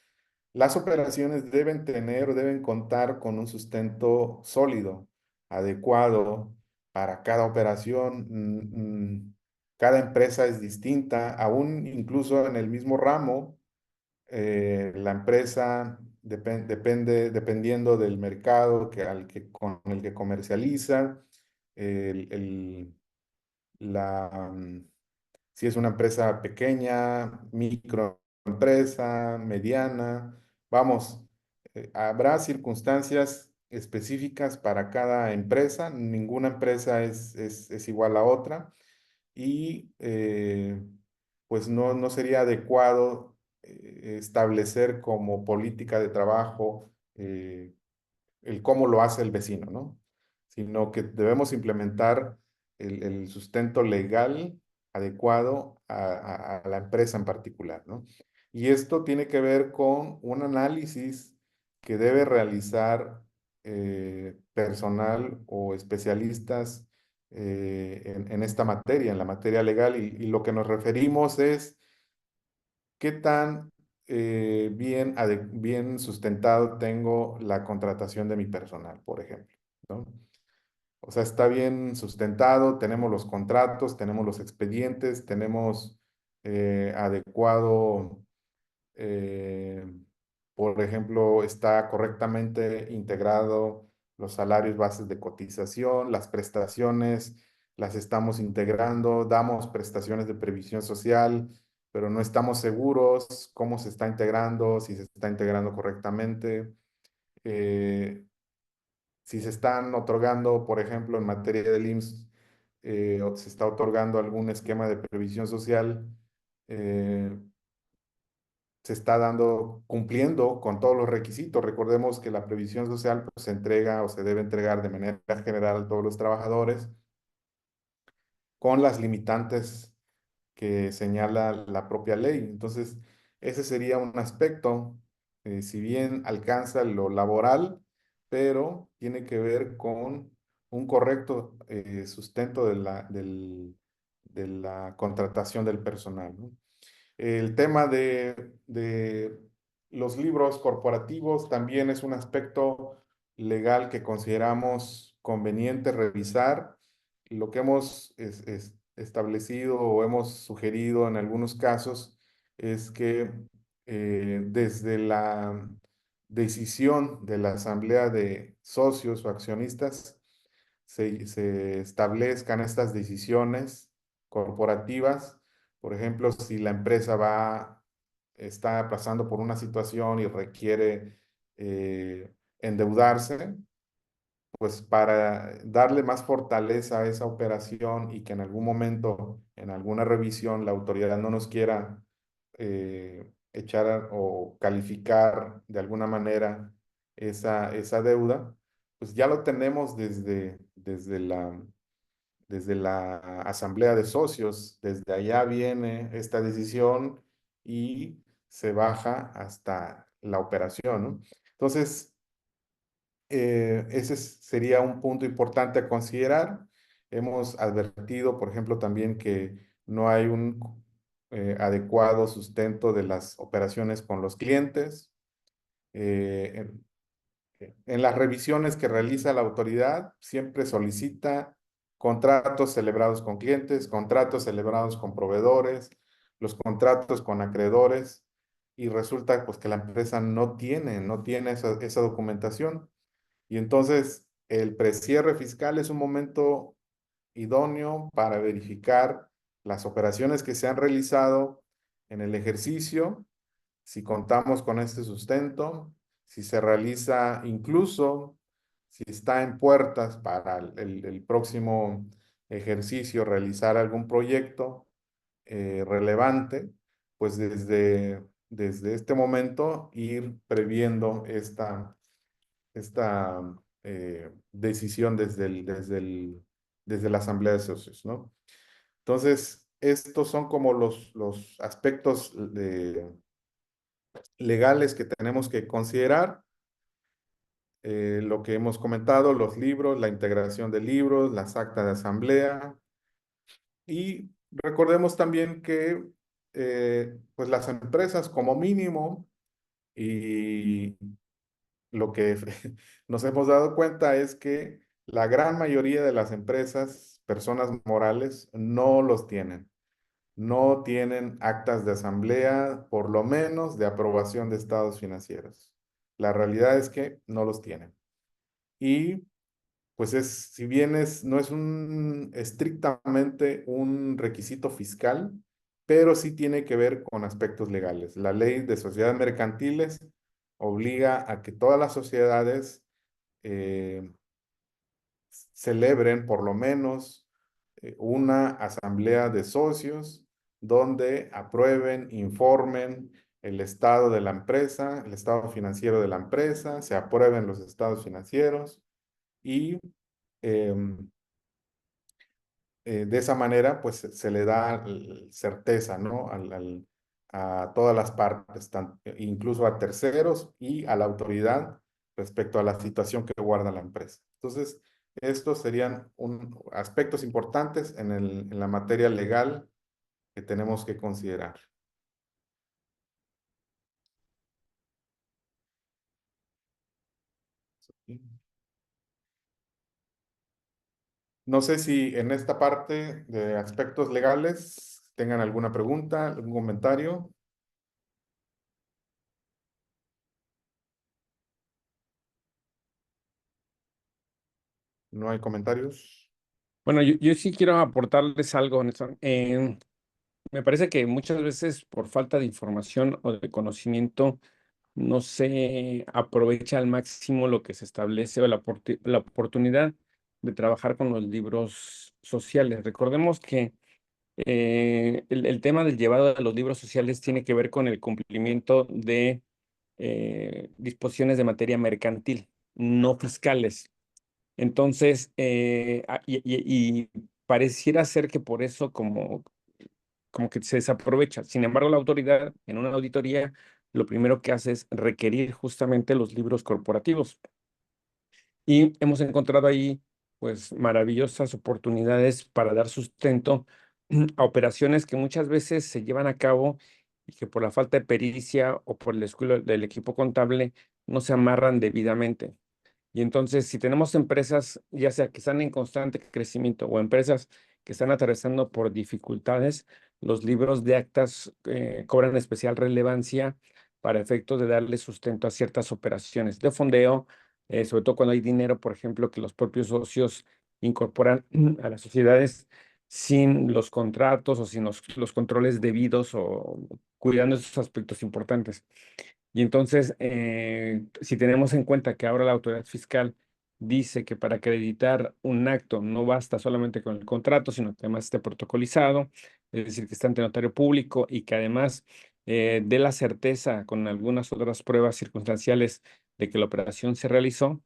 las operaciones deben tener o deben contar con un sustento sólido, adecuado para cada operación. Cada empresa es distinta, aún incluso en el mismo ramo la empresa dependiendo del mercado con el que comercializa, el, el- la, si es una empresa pequeña, microempresa, mediana, vamos, habrá circunstancias específicas para cada empresa, ninguna empresa es igual a otra y pues no sería adecuado establecer como política de trabajo el cómo lo hace el vecino, ¿no? Sino que debemos implementar el sustento legal adecuado a la empresa en particular, ¿no? Y esto tiene que ver con un análisis que debe realizar personal o especialistas en esta materia, en la materia legal, y lo que nos referimos es qué tan bien sustentado tengo la contratación de mi personal, por ejemplo, ¿no? O sea, está bien sustentado, tenemos los contratos, tenemos los expedientes, tenemos adecuado, eh, por ejemplo, está correctamente integrado los salarios bases de cotización, las prestaciones, las estamos integrando, damos prestaciones de previsión social, pero no estamos seguros cómo se está integrando, si se está integrando correctamente. Eh, si se están otorgando, por ejemplo, en materia del IMSS, o se está otorgando algún esquema de previsión social, eh, se está dando, cumpliendo con todos los requisitos. Recordemos que la previsión social pues, se entrega o se debe entregar de manera general a todos los trabajadores con las limitantes que señala la propia ley. Entonces, ese sería un aspecto, si bien alcanza lo laboral, pero tiene que ver con un correcto sustento de la contratación del personal, ¿no? El tema de los libros corporativos también es un aspecto legal que consideramos conveniente revisar. Lo que hemos establecido o hemos sugerido en algunos casos es que desde la decisión de la asamblea de socios o accionistas se establezcan estas decisiones corporativas. Por ejemplo, si la empresa está pasando por una situación y requiere endeudarse, pues para darle más fortaleza a esa operación y que en algún momento, en alguna revisión, la autoridad no nos quiera echar o calificar de alguna manera esa deuda, pues ya lo tenemos desde la asamblea de socios, desde allá viene esta decisión y se baja hasta la operación, ¿no? Entonces, ese sería un punto importante a considerar. Hemos advertido, por ejemplo, también que no hay un adecuado sustento de las operaciones con los clientes. Eh, en las revisiones que realiza la autoridad, siempre solicita contratos celebrados con clientes, contratos celebrados con proveedores, los contratos con acreedores, y resulta pues que la empresa no tiene esa documentación. Y entonces el precierre fiscal es un momento idóneo para verificar las operaciones que se han realizado en el ejercicio, si contamos con este sustento, si se realiza incluso, si está en puertas para el próximo ejercicio realizar algún proyecto relevante, pues desde este momento ir previendo esta decisión desde la Asamblea de Socios, ¿no? Entonces, estos son como los aspectos legales que tenemos que considerar. Lo que hemos comentado, los libros, la integración de libros, las actas de asamblea. Y recordemos también que pues las empresas como mínimo, y lo que nos hemos dado cuenta es que la gran mayoría de las empresas, personas morales, no los tienen. No tienen actas de asamblea, por lo menos de aprobación de estados financieros. La realidad es que no los tienen. Y pues si bien no es estrictamente un requisito fiscal, pero sí tiene que ver con aspectos legales. La ley de sociedades mercantiles obliga a que todas las sociedades eh, celebren por lo menos una asamblea de socios donde aprueben, informen el estado de la empresa, el estado financiero de la empresa, se aprueben los estados financieros y em, de esa manera, pues se le da certeza, ¿no? A todas las partes, incluso a terceros y a la autoridad respecto a la situación que guarda la empresa. Entonces, estos serían aspectos importantes en la materia legal que tenemos que considerar. No sé si en esta parte de aspectos legales tengan alguna pregunta, algún comentario. ¿No hay comentarios? Bueno, yo sí quiero aportarles algo, Nelson. Me parece que muchas veces por falta de información o de conocimiento no se aprovecha al máximo lo que se establece o la oportunidad de trabajar con los libros sociales. Recordemos que el tema del llevado de los libros sociales tiene que ver con el cumplimiento de disposiciones de materia mercantil, no fiscales. Entonces, y pareciera ser que por eso como que se desaprovecha. Sin embargo, la autoridad en una auditoría lo primero que hace es requerir justamente los libros corporativos. Y hemos encontrado ahí pues maravillosas oportunidades para dar sustento a operaciones que muchas veces se llevan a cabo y que por la falta de pericia o por el descuido del equipo contable no se amarran debidamente. Y entonces, si tenemos empresas, ya sea que están en constante crecimiento o empresas que están atravesando por dificultades, los libros de actas cobran especial relevancia para efectos de darle sustento a ciertas operaciones de fondeo, sobre todo cuando hay dinero, por ejemplo, que los propios socios incorporan a las sociedades sin los contratos o sin los controles debidos o cuidando esos aspectos importantes. Y entonces, si tenemos en cuenta que ahora la autoridad fiscal dice que para acreditar un acto no basta solamente con el contrato, sino que además esté protocolizado, es decir, que está ante notario público y que además dé la certeza con algunas otras pruebas circunstanciales de que la operación se realizó,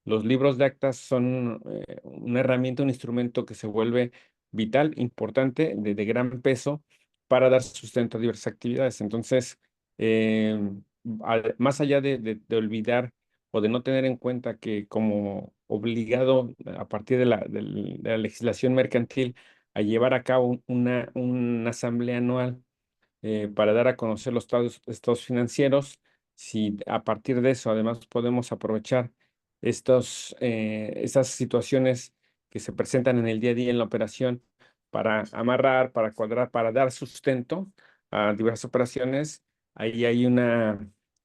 los libros de actas son una herramienta, un instrumento que se vuelve vital, importante, de gran peso para dar sustento a diversas actividades. Entonces, eh, más allá de olvidar o de no tener en cuenta que como obligado a partir de la legislación mercantil a llevar a cabo una asamblea anual para dar a conocer los estados financieros, si a partir de eso además podemos aprovechar estas situaciones que se presentan en el día a día en la operación para amarrar, para cuadrar, para dar sustento a diversas operaciones, ahí hay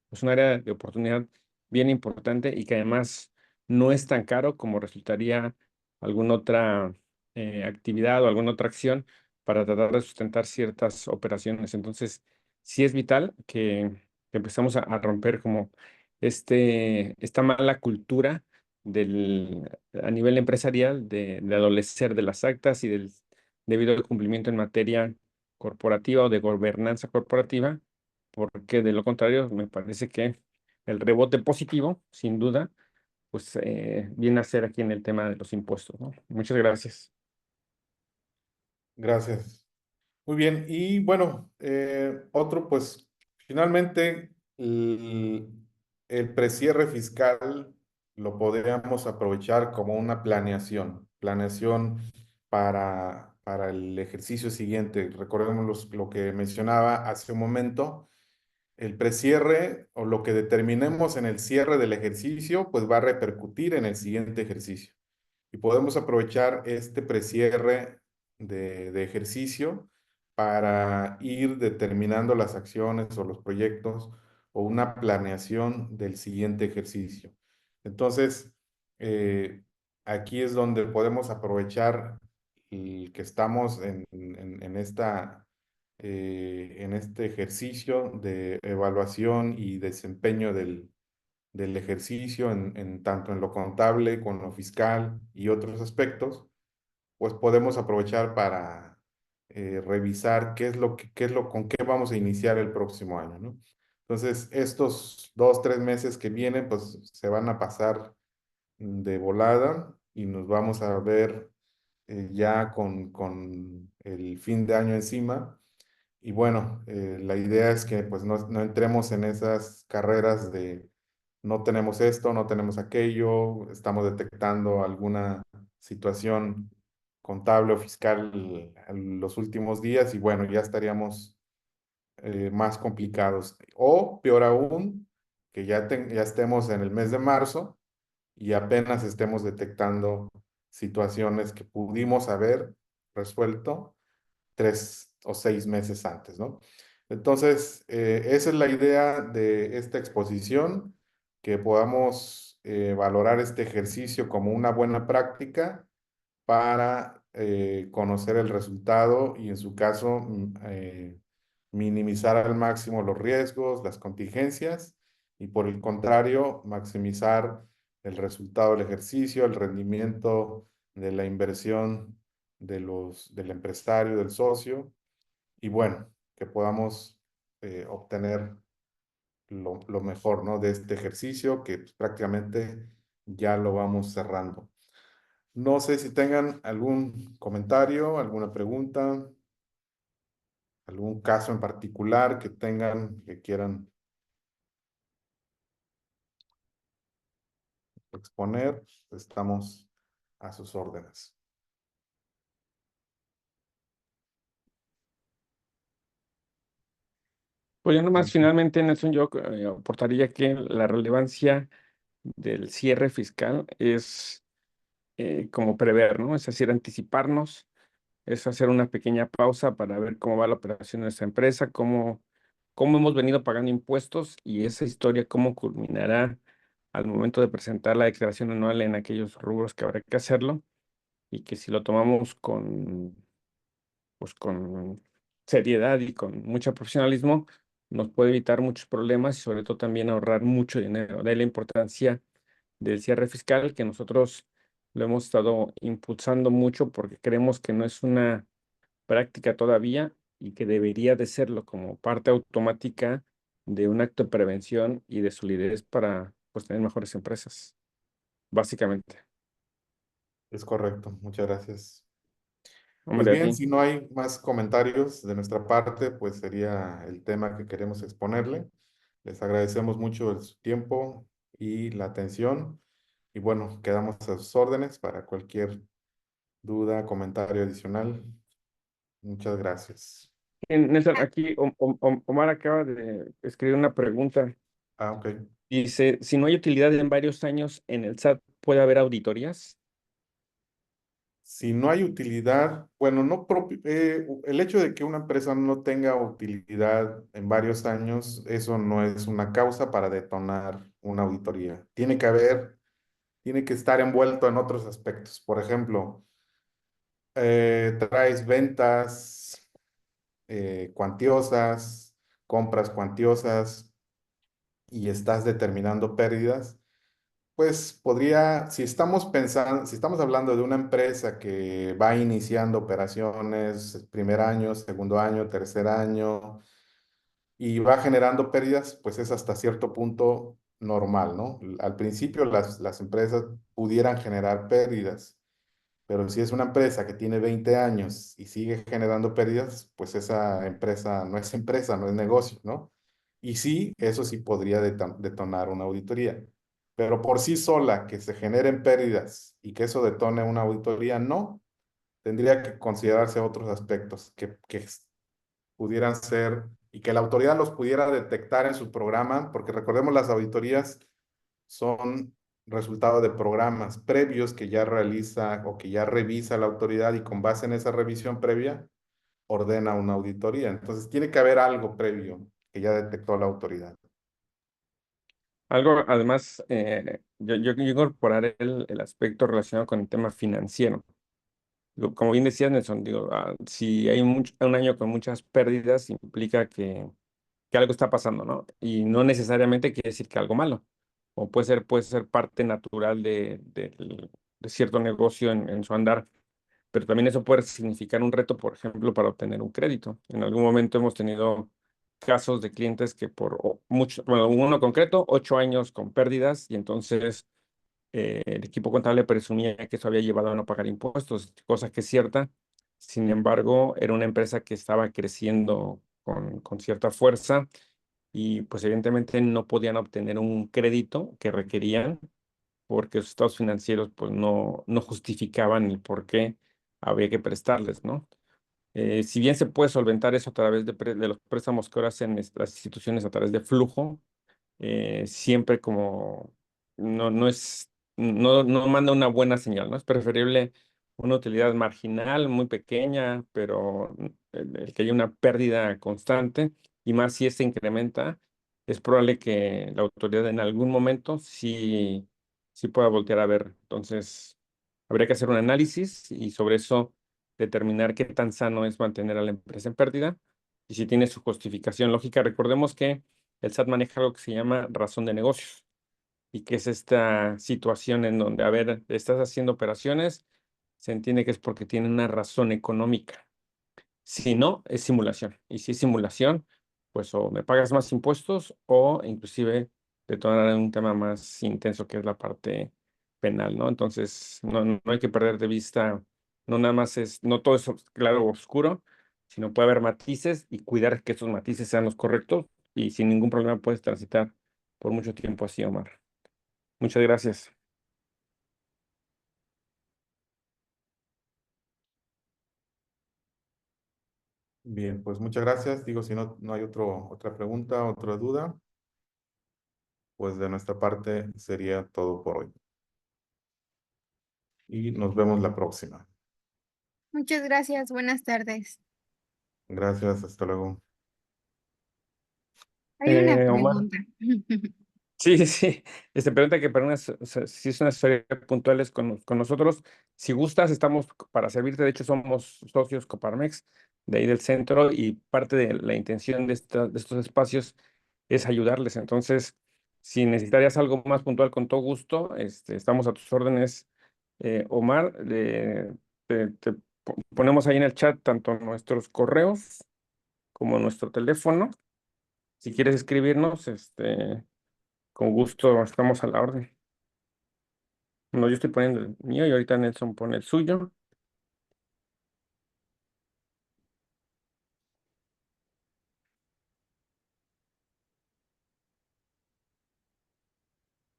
pues un área de oportunidad bien importante y que además no es tan caro como resultaría alguna otra actividad o alguna otra acción para tratar de sustentar ciertas operaciones. Entonces, sí es vital que empezamos a romper como esta mala cultura a nivel empresarial de adolecer de las actas y del debido cumplimiento en materia corporativa o de gobernanza corporativa, porque de lo contrario, me parece que el rebote positivo, sin duda, pues viene a ser aquí en el tema de los impuestos, ¿no? Muchas gracias. Gracias. Muy bien, y bueno, otro, pues finalmente el precierre fiscal lo podríamos aprovechar como una planeación para el ejercicio siguiente. Recordemos lo que mencionaba hace un momento, el precierre o lo que determinemos en el cierre del ejercicio, pues va a repercutir en el siguiente ejercicio y podemos aprovechar este precierre de ejercicio para ir determinando las acciones o los proyectos o una planeación del siguiente ejercicio. Entonces, eh, aquí es donde podemos aprovechar el que estamos en este ejercicio de evaluación y desempeño del ejercicio tanto en lo contable, con lo fiscal y otros aspectos, pues podemos aprovechar para revisar con qué vamos a iniciar el próximo año, ¿no? Entonces, estos 2, 3 meses que vienen, pues se van a pasar de volada y nos vamos a ver ya con el fin de año encima. Y bueno, la idea es que pues no entremos en esas carreras de no tenemos esto, no tenemos aquello, estamos detectando alguna situación contable o fiscal en los últimos días y bueno, ya estaríamos más complicados. O peor aún, que ya estemos en el mes de marzo y apenas estemos detectando situaciones que pudimos haber resuelto 3 o 6 meses antes, ¿no? Entonces, esa es la idea de esta exposición, que podamos valorar este ejercicio como una buena práctica para conocer el resultado y en su caso minimizar al máximo los riesgos, las contingencias y por el contrario maximizar el resultado del ejercicio, el rendimiento de la inversión del empresario, del socio y bueno, que podamos obtener lo mejor, ¿no? De este ejercicio que pues, prácticamente ya lo vamos cerrando. No sé si tengan algún comentario, alguna pregunta, algún caso en particular que tengan, que quieran exponer, estamos a sus órdenes. Pues yo nomás finalmente, Nelson, yo aportaría que la relevancia del cierre fiscal es como prever, ¿no? Es decir, anticiparnos, es hacer una pequeña pausa para ver cómo va la operación de nuestra empresa, cómo hemos venido pagando impuestos y esa historia cómo culminará al momento de presentar la declaración anual en aquellos rubros que habrá que hacerlo y que si lo tomamos con seriedad y con mucho profesionalismo, nos puede evitar muchos problemas y sobre todo también ahorrar mucho dinero. De ahí la importancia del cierre fiscal, que nosotros lo hemos estado impulsando mucho porque creemos que no es una práctica todavía y que debería de serlo como parte automática de un acto de prevención y de solidez para pues, tener mejores empresas, básicamente. Es correcto, muchas gracias. Pues Hombre, a bien, ti. si no hay más comentarios de nuestra parte, pues sería el tema que queremos exponerle. Les agradecemos mucho su tiempo y la atención. Y bueno, quedamos a sus órdenes para cualquier duda, comentario adicional. Muchas gracias. Nelson, aquí Omar acaba de escribir una pregunta. Ah, ok. Dice, si no hay utilidad en varios años en el SAT, ¿puede haber auditorías? Si no hay utilidad, bueno, el hecho de que una empresa no tenga utilidad en varios años, eso no es una causa para detonar una auditoría. Tiene que estar envuelto en otros aspectos. Por ejemplo, traes ventas cuantiosas, compras cuantiosas y estás determinando pérdidas. Pues podría, si estamos hablando de una empresa que va iniciando operaciones, primer año, segundo año, tercer año, y va generando pérdidas, pues es hasta cierto punto normal, ¿no? Al principio las empresas pudieran generar pérdidas, pero si es una empresa que tiene 20 años y sigue generando pérdidas, pues esa empresa, no es negocio, ¿no? Y sí, eso sí podría detonar una auditoría. Pero por sí sola, que se generen pérdidas y que eso detone una auditoría, no. Tendría que considerarse otros aspectos que pudieran ser y que la autoridad los pudiera detectar en su programa, porque recordemos las auditorías son resultado de programas previos que ya realiza o que ya revisa la autoridad y con base en esa revisión previa ordena una auditoría. Entonces tiene que haber algo previo que ya detectó la autoridad. Algo, además, yo incorporaré el aspecto relacionado con el tema financiero. Como bien decías, Nelson, digo, si hay un año con muchas pérdidas, implica que algo está pasando, ¿no? Y no necesariamente quiere decir que algo malo. O puede ser parte natural de cierto negocio en su andar. Pero también eso puede significar un reto, por ejemplo, para obtener un crédito. En algún momento hemos tenido casos de clientes que mucho, bueno, uno concreto, 8 años con pérdidas y entonces el equipo contable presumía que eso había llevado a no pagar impuestos, cosa que es cierta. Sin embargo, era una empresa que estaba creciendo con cierta fuerza y pues evidentemente no podían obtener un crédito que requerían porque sus estados financieros pues no justificaban el por qué había que prestarles, ¿no? Si bien se puede solventar eso a través de los préstamos que ahora hacen las instituciones a través de flujo, siempre como no es, no manda una buena señal, ¿no? Es preferible una utilidad marginal, muy pequeña, pero el que haya una pérdida constante, y más si se incrementa, es probable que la autoridad en algún momento sí sí pueda voltear a ver. Entonces, habría que hacer un análisis y sobre eso determinar qué tan sano es mantener a la empresa en pérdida y si tiene su justificación lógica. Recordemos que el SAT maneja algo que se llama razón de negocios y que es esta situación en donde, a ver, estás haciendo operaciones, se entiende que es porque tiene una razón económica. Si no, es simulación. Y si es simulación, pues o me pagas más impuestos o inclusive detonar en un tema más intenso que es la parte penal, ¿no? Entonces, no hay que perder de vista, no nada más es, no todo es claro o oscuro, sino puede haber matices y cuidar que esos matices sean los correctos y sin ningún problema puedes transitar por mucho tiempo así, Omar. Muchas gracias. Bien, pues muchas gracias. Digo, si no hay otra pregunta, otra duda, pues de nuestra parte sería todo por hoy. Y nos vemos la próxima. Muchas gracias, buenas tardes. Gracias, hasta luego. Hay una Omar. pregunta. Sí, sí, sí. Pregunta que para unas, o sea, si es una asesoría puntuales con nosotros. Si gustas, estamos para servirte. De hecho, somos socios Coparmex de ahí del centro y parte de la intención de estos espacios es ayudarles. Entonces, si necesitarías algo más puntual, con todo gusto, estamos a tus órdenes, Omar. Ponemos ahí en el chat tanto nuestros correos como nuestro teléfono. Si quieres escribirnos, con gusto, estamos a la orden. No, yo estoy poniendo el mío y ahorita Nelson pone el suyo.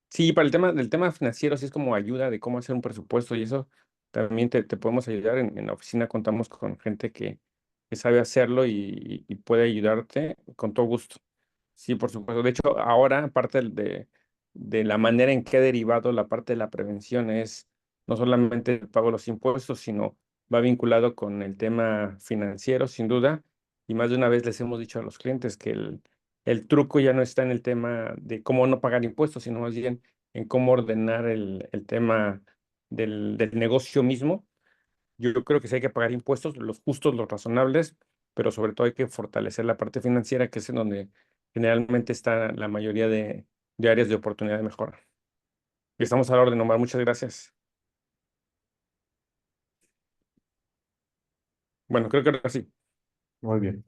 Sí, para el tema del tema financiero, sí es como ayuda de cómo hacer un presupuesto y eso también te podemos ayudar. En la oficina contamos con gente que sabe hacerlo y puede ayudarte con todo gusto. Sí, por supuesto. De hecho, ahora, aparte de la manera en que ha derivado la parte de la prevención, es no solamente el pago de los impuestos, sino va vinculado con el tema financiero, sin duda. Y más de una vez les hemos dicho a los clientes que el truco ya no está en el tema de cómo no pagar impuestos, sino más bien en cómo ordenar el tema del negocio mismo. Yo creo que sí hay que pagar impuestos, los justos, los razonables, pero sobre todo hay que fortalecer la parte financiera, que es en donde generalmente está la mayoría de áreas de oportunidad de mejora. Y estamos a la orden, Omar. Muchas gracias. Bueno, creo que ahora sí. Muy bien.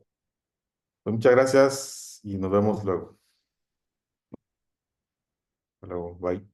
Pues muchas gracias y nos vemos luego. Hasta luego. Bye.